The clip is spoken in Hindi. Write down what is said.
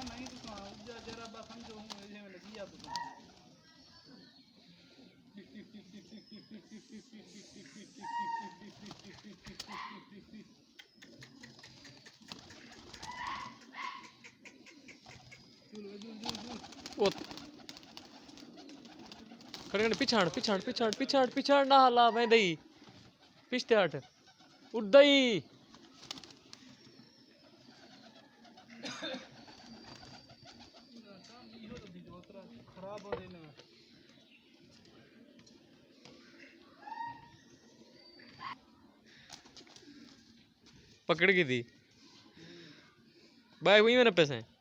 नहीं तो जरा बस समझो में लगी आप ओ कड़े पिछाड़ पिछाड़ पिछाड़ पिछाड़ पिछाड़ ना हाला मैं दई पिछते हट उड़दई खराब हो देना पकड़ गई थी भाई वही मेरे पैसे